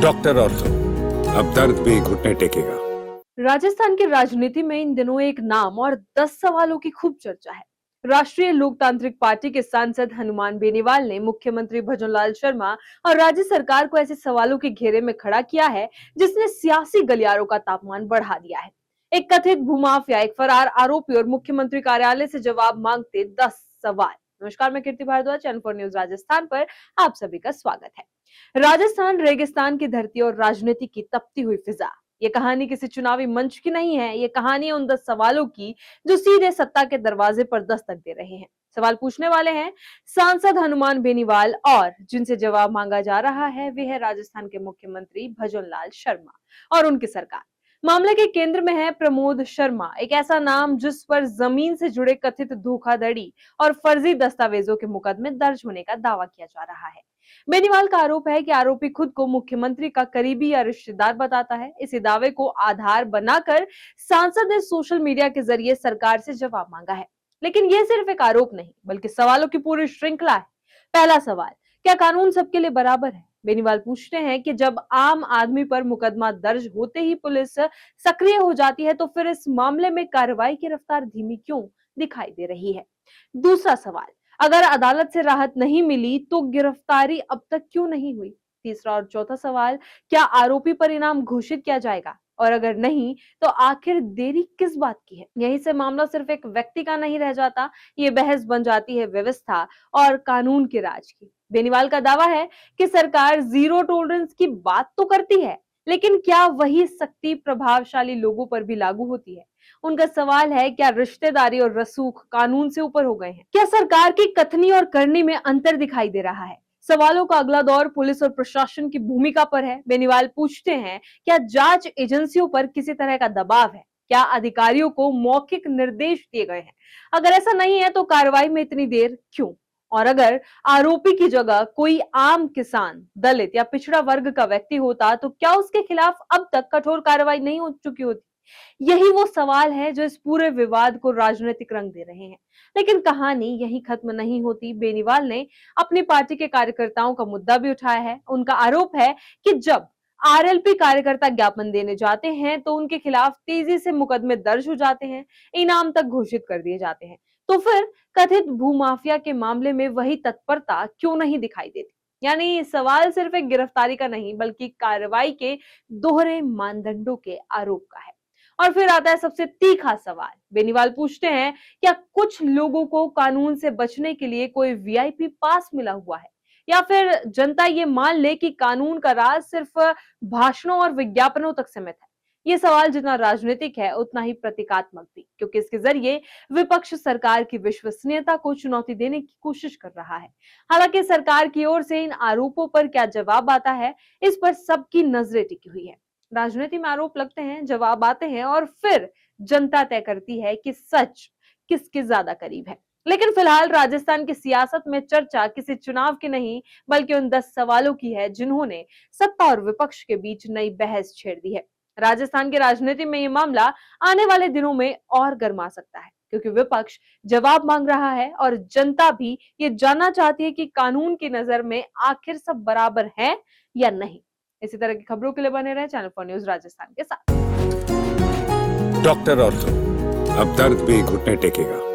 Doctor ortho, अब दर्द भी घुटने टेकेगा। राजस्थान की राजनीति में इन दिनों एक नाम और 10 सवालों की खूब चर्चा है। राष्ट्रीय लोकतांत्रिक पार्टी के सांसद हनुमान बेनीवाल ने मुख्यमंत्री भजनलाल शर्मा और राज्य सरकार को ऐसे सवालों के घेरे में खड़ा किया है जिसने सियासी गलियारों का तापमान बढ़ा दिया है। एक कथित भूमाफिया, एक फरार आरोपी और मुख्यमंत्री कार्यालय से जवाब मांगते 10 सवाल। नमस्कार, मैं कीर्ति भारद्वाज, चैनल 4 न्यूज राजस्थान पर आप सभी का स्वागत है। राजस्थान रेगिस्तान की धरती और राजनीति की तपती हुई फिजा। ये कहानी किसी चुनावी मंच की नहीं है, ये कहानी है उन 10 सवालों की जो सीधे सत्ता के दरवाजे पर दस्तक दे रहे हैं। सवाल पूछने वाले हैं सांसद हनुमान बेनीवाल और जिनसे जवाब मांगा जा रहा है वे है राजस्थान के मुख्यमंत्री भजनलाल शर्मा और उनकी सरकार। मामले के केंद्र में है प्रमोद शर्मा, एक ऐसा नाम जिस पर जमीन से जुड़े कथित धोखाधड़ी और फर्जी दस्तावेजों के मुकदमे दर्ज होने का दावा किया जा रहा है। बेनीवाल का आरोप है कि आरोपी खुद को मुख्यमंत्री का करीबी या रिश्तेदार बताता है। इसी दावे को आधार बनाकर सांसद ने सोशल मीडिया के जरिए सरकार से जवाब मांगा है। लेकिन यह सिर्फ एक आरोप नहीं बल्कि सवालों की पूरी श्रृंखला है। पहला सवाल, क्या कानून सबके लिए बराबर है? बेनीवाल पूछते हैं कि जब आम आदमी पर मुकदमा दर्ज होते ही पुलिस सक्रिय हो जाती है तो फिर इस मामले में कार्रवाई की रफ्तार धीमी क्यों दिखाई दे रही है? दूसरा सवाल, अगर अदालत से राहत नहीं मिली तो गिरफ्तारी अब तक क्यों नहीं हुई? तीसरा और चौथा सवाल, क्या आरोपी पर इनाम घोषित किया जाएगा और अगर नहीं तो आखिर देरी किस बात की है? यहीं से मामला सिर्फ एक व्यक्ति का नहीं रह जाता, ये बहस बन जाती है व्यवस्था और कानून के राज की। बेनीवाल का दावा है कि सरकार जीरो टॉलरेंस की बात तो करती है, लेकिन क्या वही सख्ती प्रभावशाली लोगों पर भी लागू होती है? उनका सवाल है, क्या रिश्तेदारी और रसूख कानून से ऊपर हो गए हैं? क्या सरकार की कथनी और करनी में अंतर दिखाई दे रहा है? सवालों का अगला दौर पुलिस और प्रशासन की भूमिका पर है। बेनीवाल पूछते हैं, क्या जांच एजेंसियों पर किसी तरह का दबाव है? क्या अधिकारियों को मौखिक निर्देश दिए गए हैं? अगर ऐसा नहीं है तो कार्रवाई में इतनी देर क्यों? और अगर आरोपी की जगह कोई आम किसान, दलित या पिछड़ा वर्ग का व्यक्ति होता तो क्या उसके खिलाफ अब तक कठोर कार्रवाई नहीं हो चुकी होती? यही वो सवाल है जो इस पूरे विवाद को राजनीतिक रंग दे रहे हैं। लेकिन कहानी यही खत्म नहीं होती। बेनीवाल ने अपनी पार्टी के कार्यकर्ताओं का मुद्दा भी उठाया है। उनका आरोप है कि जब आरएलपी कार्यकर्ता ज्ञापन देने जाते हैं तो उनके खिलाफ तेजी से मुकदमे दर्ज हो जाते हैं, इनाम तक घोषित कर दिए जाते हैं। तो फिर कथित भूमाफिया के मामले में वही तत्परता क्यों नहीं दिखाई देती? यानी सवाल सिर्फ एक गिरफ्तारी का नहीं बल्कि कार्रवाई के दोहरे मानदंडों के आरोप का है। और फिर आता है सबसे तीखा सवाल। बेनीवाल पूछते हैं, क्या कुछ लोगों को कानून से बचने के लिए कोई वीआईपी पास मिला हुआ है या फिर जनता ये मान ले कि कानून का राज सिर्फ भाषणों और विज्ञापनों तक सीमित है? ये सवाल जितना राजनीतिक है उतना ही प्रतीकात्मक भी, क्योंकि इसके जरिए विपक्ष सरकार की विश्वसनीयता को चुनौती देने की कोशिश कर रहा है। हालांकि सरकार की ओर से इन आरोपों पर क्या जवाब आता है, इस पर सबकी नजरें टिकी हुई है। राजनीति में आरोप लगते हैं, जवाब आते हैं और फिर जनता तय करती है कि सच किसके ज्यादा करीब है। लेकिन फिलहाल राजस्थान की सियासत में चर्चा किसी चुनाव की नहीं बल्कि उन 10 सवालों की है जिन्होंने सत्ता और विपक्ष के बीच नई बहस छेड़ दी है। राजस्थान की राजनीति में ये मामला आने वाले दिनों में और गर्मा सकता है, क्योंकि विपक्ष जवाब मांग रहा है और जनता भी ये जानना चाहती है कि कानून की नजर में आखिर सब बराबर है या नहीं। इसी तरह की खबरों के लिए बने रहे चैनल 4 न्यूज राजस्थान के साथ। डॉक्टर ऑर्थो, अब दर्द भी घुटने टेकेगा।